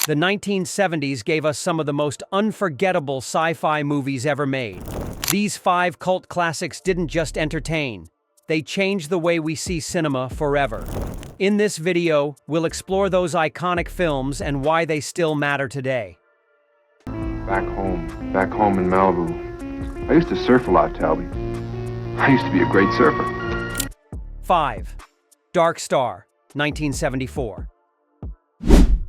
The 1970s gave us some of the most unforgettable sci-fi movies ever made. These 5 cult classics didn't just entertain, they changed the way we see cinema forever. In this video, we'll explore those iconic films and why they still matter today. Back home in Malibu. I used to surf a lot, Talby. I used to be a great surfer. 5. Dark Star, 1974.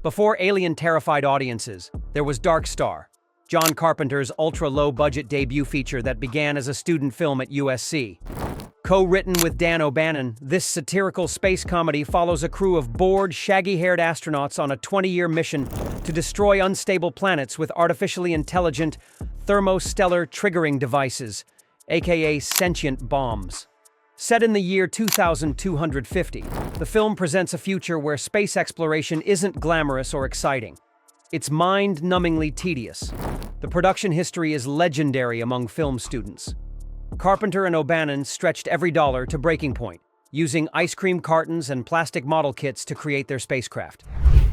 Before Alien terrified audiences, there was Dark Star, John Carpenter's ultra-low-budget debut feature that began as a student film at USC. Co-written with Dan O'Bannon, this satirical space comedy follows a crew of bored, shaggy-haired astronauts on a 20-year mission to destroy unstable planets with artificially intelligent, thermostellar triggering devices, aka sentient bombs. Set in the year 2250, the film presents a future where space exploration isn't glamorous or exciting. It's mind-numbingly tedious. The production history is legendary among film students. Carpenter and O'Bannon stretched every dollar to breaking point, using ice cream cartons and plastic model kits to create their spacecraft.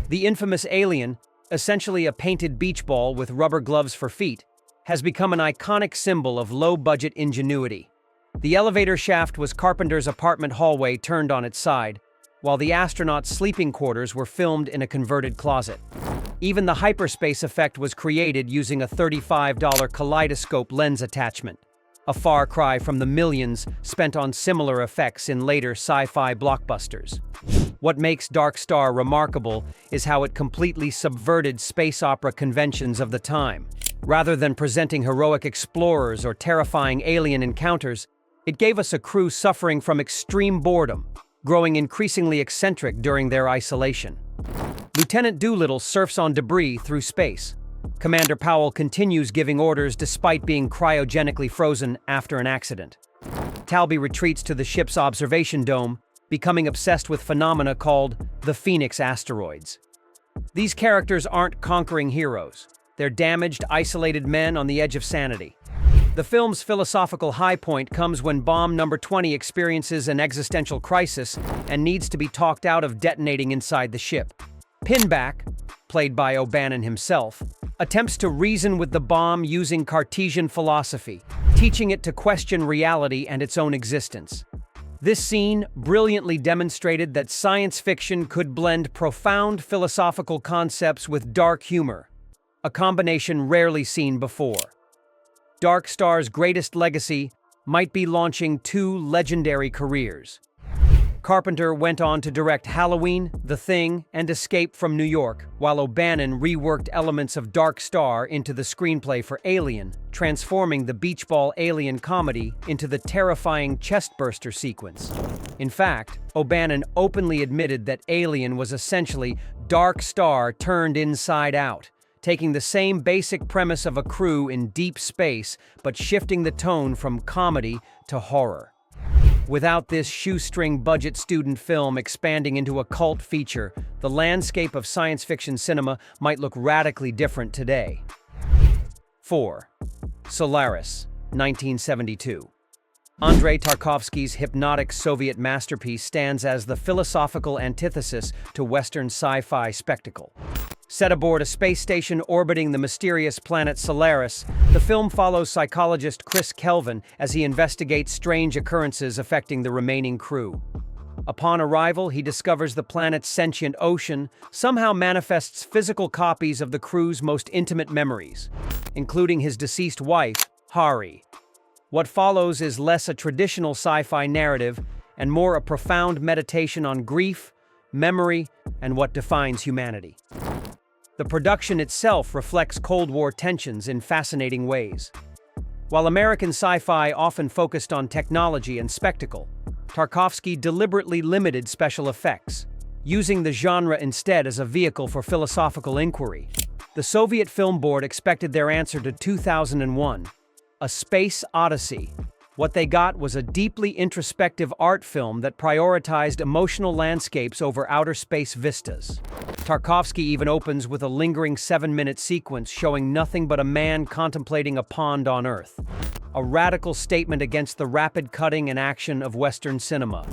The infamous Alien, essentially a painted beach ball with rubber gloves for feet, has become an iconic symbol of low-budget ingenuity. The elevator shaft was Carpenter's apartment hallway turned on its side, while the astronauts' sleeping quarters were filmed in a converted closet. Even the hyperspace effect was created using a $35 kaleidoscope lens attachment, a far cry from the millions spent on similar effects in later sci-fi blockbusters. What makes Dark Star remarkable is how it completely subverted space opera conventions of the time. Rather than presenting heroic explorers or terrifying alien encounters, it gave us a crew suffering from extreme boredom, growing increasingly eccentric during their isolation. Lieutenant Doolittle surfs on debris through space. Commander Powell continues giving orders despite being cryogenically frozen after an accident. Talby retreats to the ship's observation dome, becoming obsessed with phenomena called the Phoenix asteroids. These characters aren't conquering heroes. They're damaged, isolated men on the edge of sanity. The film's philosophical high point comes when Bomb Number 20 experiences an existential crisis and needs to be talked out of detonating inside the ship. Pinback, played by O'Bannon himself, attempts to reason with the bomb using Cartesian philosophy, teaching it to question reality and its own existence. This scene brilliantly demonstrated that science fiction could blend profound philosophical concepts with dark humor, a combination rarely seen before. Dark Star's greatest legacy might be launching 2 legendary careers. Carpenter went on to direct Halloween, The Thing, and Escape from New York, while O'Bannon reworked elements of Dark Star into the screenplay for Alien, transforming the beach ball alien comedy into the terrifying chestburster sequence. In fact, O'Bannon openly admitted that Alien was essentially Dark Star turned inside out, taking the same basic premise of a crew in deep space, but shifting the tone from comedy to horror. Without this shoestring-budget student film expanding into a cult feature, the landscape of science fiction cinema might look radically different today. 4. Solaris, 1972. Andrei Tarkovsky's hypnotic Soviet masterpiece stands as the philosophical antithesis to Western sci-fi spectacle. Set aboard a space station orbiting the mysterious planet Solaris, the film follows psychologist Chris Kelvin as he investigates strange occurrences affecting the remaining crew. Upon arrival, he discovers the planet's sentient ocean somehow manifests physical copies of the crew's most intimate memories, including his deceased wife, Hari. What follows is less a traditional sci-fi narrative and more a profound meditation on grief, memory, and what defines humanity. The production itself reflects Cold War tensions in fascinating ways. While American sci-fi often focused on technology and spectacle, Tarkovsky deliberately limited special effects, using the genre instead as a vehicle for philosophical inquiry. The Soviet Film Board expected their answer to 2001, a space odyssey. What they got was a deeply introspective art film that prioritized emotional landscapes over outer space vistas. Tarkovsky even opens with a lingering 7-minute sequence showing nothing but a man contemplating a pond on Earth, a radical statement against the rapid cutting and action of Western cinema.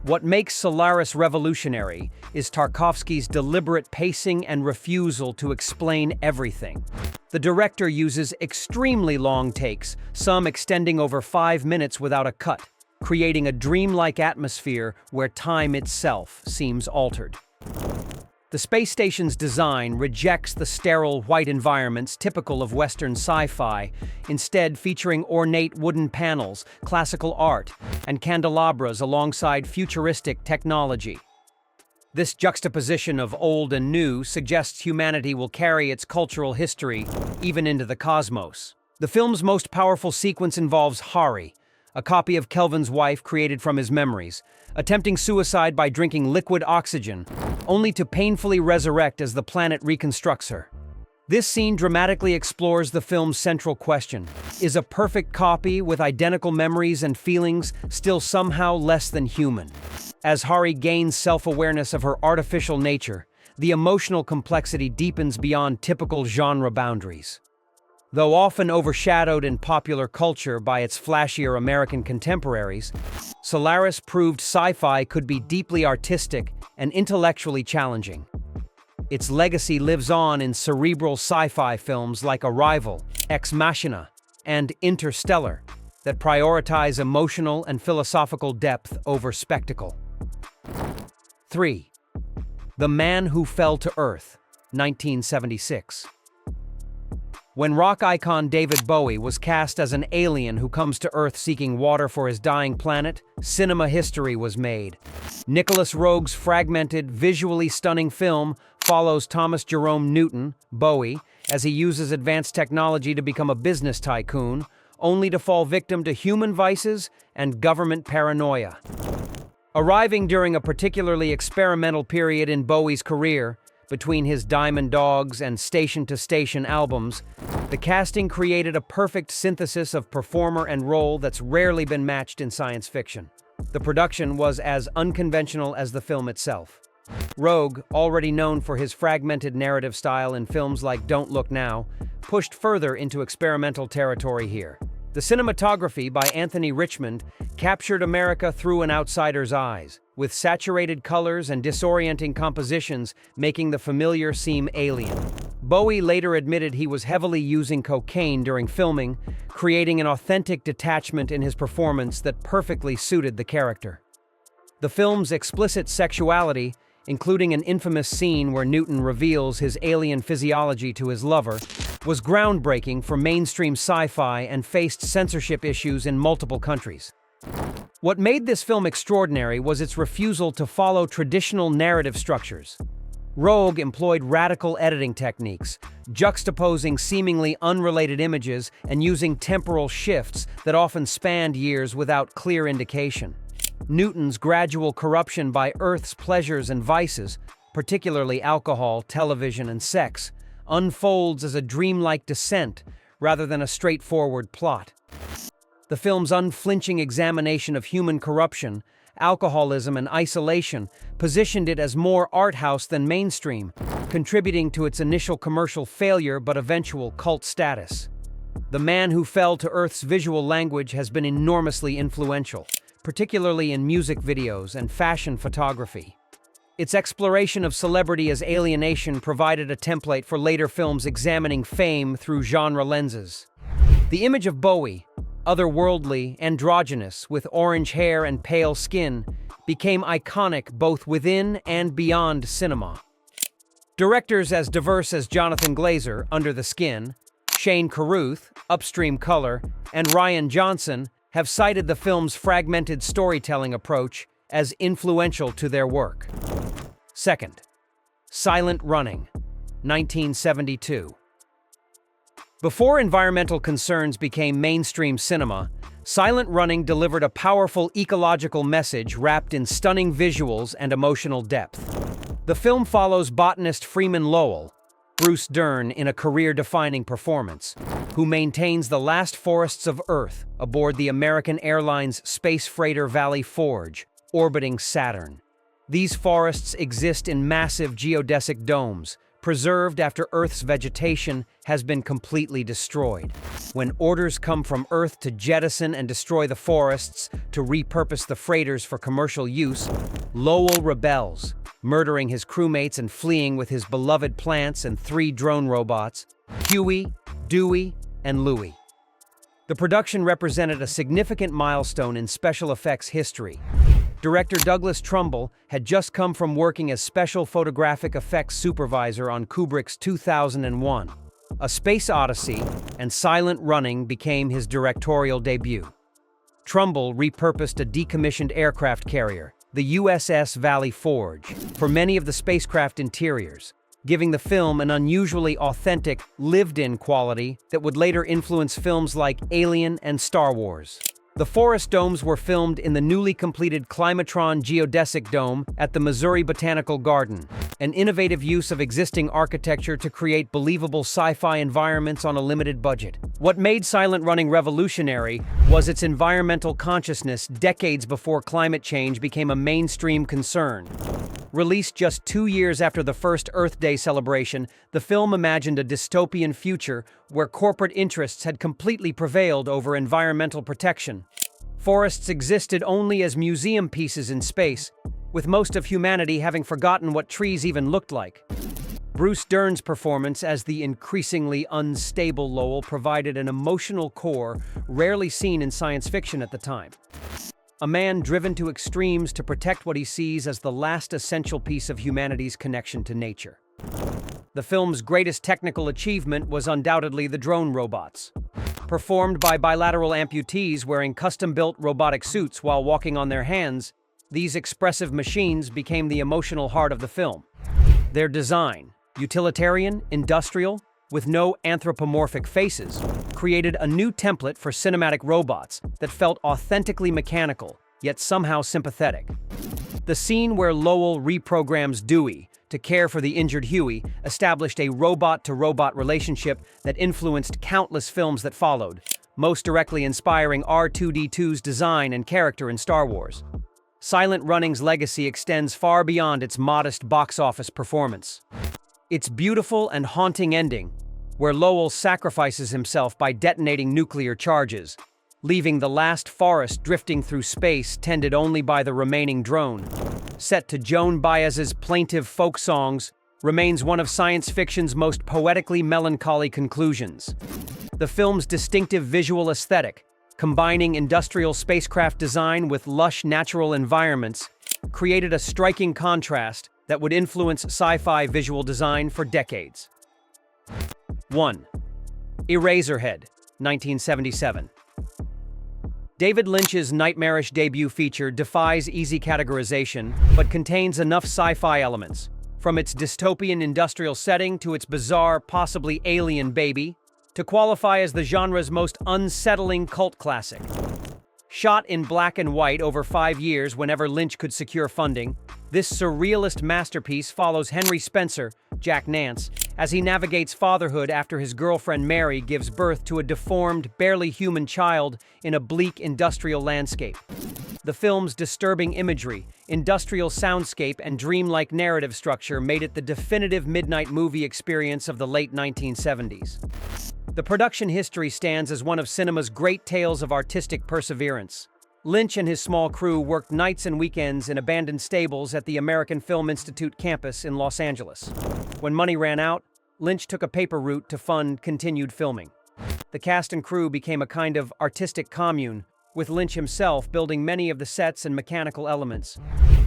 What makes Solaris revolutionary is Tarkovsky's deliberate pacing and refusal to explain everything. The director uses extremely long takes, some extending over 5 minutes without a cut, creating a dreamlike atmosphere where time itself seems altered. The space station's design rejects the sterile white environments typical of Western sci-fi, instead featuring ornate wooden panels, classical art, and candelabras alongside futuristic technology. This juxtaposition of old and new suggests humanity will carry its cultural history even into the cosmos. The film's most powerful sequence involves Hari, a copy of Kelvin's wife created from his memories, attempting suicide by drinking liquid oxygen, only to painfully resurrect as the planet reconstructs her. This scene dramatically explores the film's central question: is a perfect copy with identical memories and feelings still somehow less than human? As Hari gains self-awareness of her artificial nature, the emotional complexity deepens beyond typical genre boundaries. Though often overshadowed in popular culture by its flashier American contemporaries, Solaris proved sci-fi could be deeply artistic and intellectually challenging. Its legacy lives on in cerebral sci-fi films like Arrival, Ex Machina, and Interstellar that prioritize emotional and philosophical depth over spectacle. 3. The Man Who Fell to Earth, 1976. When rock icon David Bowie was cast as an alien who comes to Earth seeking water for his dying planet, cinema history was made. Nicholas Roeg's fragmented, visually stunning film follows Thomas Jerome Newton, Bowie, as he uses advanced technology to become a business tycoon, only to fall victim to human vices and government paranoia. Arriving during a particularly experimental period in Bowie's career, between his Diamond Dogs and Station to Station albums, the casting created a perfect synthesis of performer and role that's rarely been matched in science fiction. The production was as unconventional as the film itself. Roeg, already known for his fragmented narrative style in films like Don't Look Now, pushed further into experimental territory here. The cinematography by Anthony Richmond captured America through an outsider's eyes, with saturated colors and disorienting compositions making the familiar seem alien. Bowie later admitted he was heavily using cocaine during filming, creating an authentic detachment in his performance that perfectly suited the character. The film's explicit sexuality, including an infamous scene where Newton reveals his alien physiology to his lover, was groundbreaking for mainstream sci-fi and faced censorship issues in multiple countries. What made this film extraordinary was its refusal to follow traditional narrative structures. Roeg employed radical editing techniques, juxtaposing seemingly unrelated images and using temporal shifts that often spanned years without clear indication. Newton's gradual corruption by Earth's pleasures and vices, particularly alcohol, television, and sex, unfolds as a dreamlike descent rather than a straightforward plot. The film's unflinching examination of human corruption, alcoholism, and isolation positioned it as more art house than mainstream, contributing to its initial commercial failure but eventual cult status. The Man Who Fell to Earth's visual language has been enormously influential, particularly in music videos and fashion photography. Its exploration of celebrity as alienation provided a template for later films examining fame through genre lenses. The image of Bowie, otherworldly, androgynous, with orange hair and pale skin, became iconic both within and beyond cinema. Directors as diverse as Jonathan Glazer, Under the Skin, Shane Carruth, Upstream Color, and Ryan Johnson have cited the film's fragmented storytelling approach as influential to their work. Second, Silent Running, 1972. Before environmental concerns became mainstream cinema, Silent Running delivered a powerful ecological message wrapped in stunning visuals and emotional depth. The film follows botanist Freeman Lowell, Bruce Dern in a career-defining performance, who maintains the last forests of Earth aboard the American Airlines space freighter Valley Forge, orbiting Saturn. These forests exist in massive geodesic domes, preserved after Earth's vegetation has been completely destroyed. When orders come from Earth to jettison and destroy the forests to repurpose the freighters for commercial use, Lowell rebels, murdering his crewmates and fleeing with his beloved plants and 3 drone robots, Huey, Dewey, and Louie. The production represented a significant milestone in special effects history. Director Douglas Trumbull had just come from working as special photographic effects supervisor on Kubrick's 2001. A Space Odyssey and Silent Running became his directorial debut. Trumbull repurposed a decommissioned aircraft carrier, the USS Valley Forge, for many of the spacecraft interiors, giving the film an unusually authentic, lived-in quality that would later influence films like Alien and Star Wars. The forest domes were filmed in the newly completed Climatron Geodesic Dome at the Missouri Botanical Garden, an innovative use of existing architecture to create believable sci-fi environments on a limited budget. What made Silent Running revolutionary was its environmental consciousness decades before climate change became a mainstream concern. Released just 2 years after the first Earth Day celebration, the film imagined a dystopian future where corporate interests had completely prevailed over environmental protection. Forests existed only as museum pieces in space, with most of humanity having forgotten what trees even looked like. Bruce Dern's performance as the increasingly unstable Lowell provided an emotional core rarely seen in science fiction at the time. A man driven to extremes to protect what he sees as the last essential piece of humanity's connection to nature. The film's greatest technical achievement was undoubtedly the drone robots. Performed by bilateral amputees wearing custom-built robotic suits while walking on their hands, these expressive machines became the emotional heart of the film. Their design, utilitarian, industrial, with no anthropomorphic faces, created a new template for cinematic robots that felt authentically mechanical, yet somehow sympathetic. The scene where Lowell reprograms Dewey to care for the injured Huey established a robot-to-robot relationship that influenced countless films that followed, most directly inspiring R2-D2's design and character in Star Wars. Silent Running's legacy extends far beyond its modest box office performance. Its beautiful and haunting ending, where Lowell sacrifices himself by detonating nuclear charges, leaving the last forest drifting through space tended only by the remaining drone, set to Joan Baez's plaintive folk songs, remains one of science fiction's most poetically melancholy conclusions. The film's distinctive visual aesthetic, combining industrial spacecraft design with lush natural environments, created a striking contrast that would influence sci-fi visual design for decades. 1. Eraserhead, 1977. David Lynch's nightmarish debut feature defies easy categorization, but contains enough sci-fi elements, from its dystopian industrial setting to its bizarre, possibly alien baby, to qualify as the genre's most unsettling cult classic. Shot in black and white over 5 years whenever Lynch could secure funding, this surrealist masterpiece follows Henry Spencer, Jack Nance, as he navigates fatherhood after his girlfriend Mary gives birth to a deformed, barely human child in a bleak industrial landscape. The film's disturbing imagery, industrial soundscape, and dreamlike narrative structure made it the definitive midnight movie experience of the late 1970s. The production history stands as one of cinema's great tales of artistic perseverance. Lynch and his small crew worked nights and weekends in abandoned stables at the American Film Institute campus in Los Angeles. When money ran out, Lynch took a paper route to fund continued filming. The cast and crew became a kind of artistic commune, with Lynch himself building many of the sets and mechanical elements.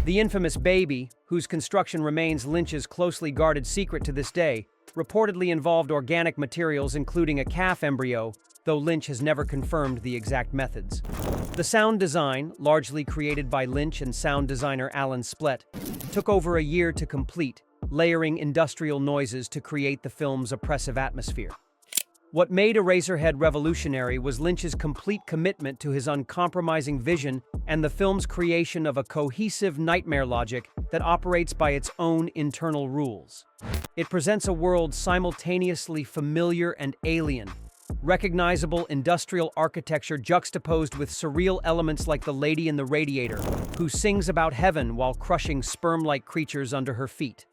The infamous baby, whose construction remains Lynch's closely guarded secret to this day, reportedly involved organic materials including a calf embryo, though Lynch has never confirmed the exact methods. The sound design, largely created by Lynch and sound designer Alan Splett, took over a year to complete, layering industrial noises to create the film's oppressive atmosphere. What made Eraserhead revolutionary was Lynch's complete commitment to his uncompromising vision and the film's creation of a cohesive nightmare logic that operates by its own internal rules. It presents a world simultaneously familiar and alien, recognizable industrial architecture juxtaposed with surreal elements like the lady in the radiator, who sings about heaven while crushing sperm-like creatures under her feet.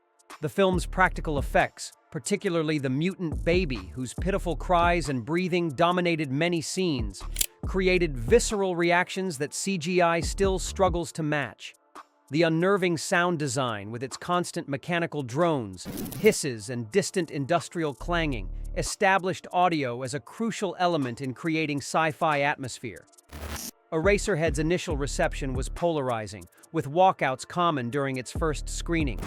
The film's practical effects, particularly the mutant baby whose pitiful cries and breathing dominated many scenes, created visceral reactions that CGI still struggles to match. The unnerving sound design, with its constant mechanical drones, hisses, and distant industrial clanging, established audio as a crucial element in creating sci-fi atmosphere. Eraserhead's initial reception was polarizing, with walkouts common during its first screenings.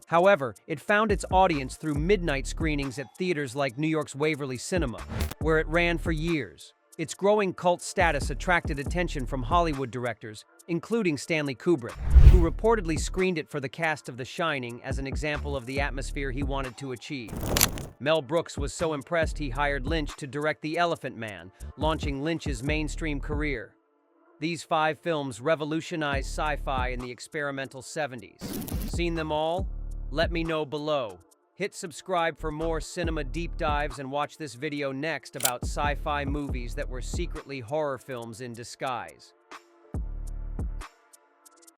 However, it found its audience through midnight screenings at theaters like New York's Waverly Cinema, where it ran for years. Its growing cult status attracted attention from Hollywood directors, including Stanley Kubrick, who reportedly screened it for the cast of The Shining as an example of the atmosphere he wanted to achieve. Mel Brooks was so impressed he hired Lynch to direct The Elephant Man, launching Lynch's mainstream career. These 5 films revolutionized sci-fi in the experimental 70s. Seen them all? Let me know below. Hit subscribe for more cinema deep dives and watch this video next about sci-fi movies that were secretly horror films in disguise.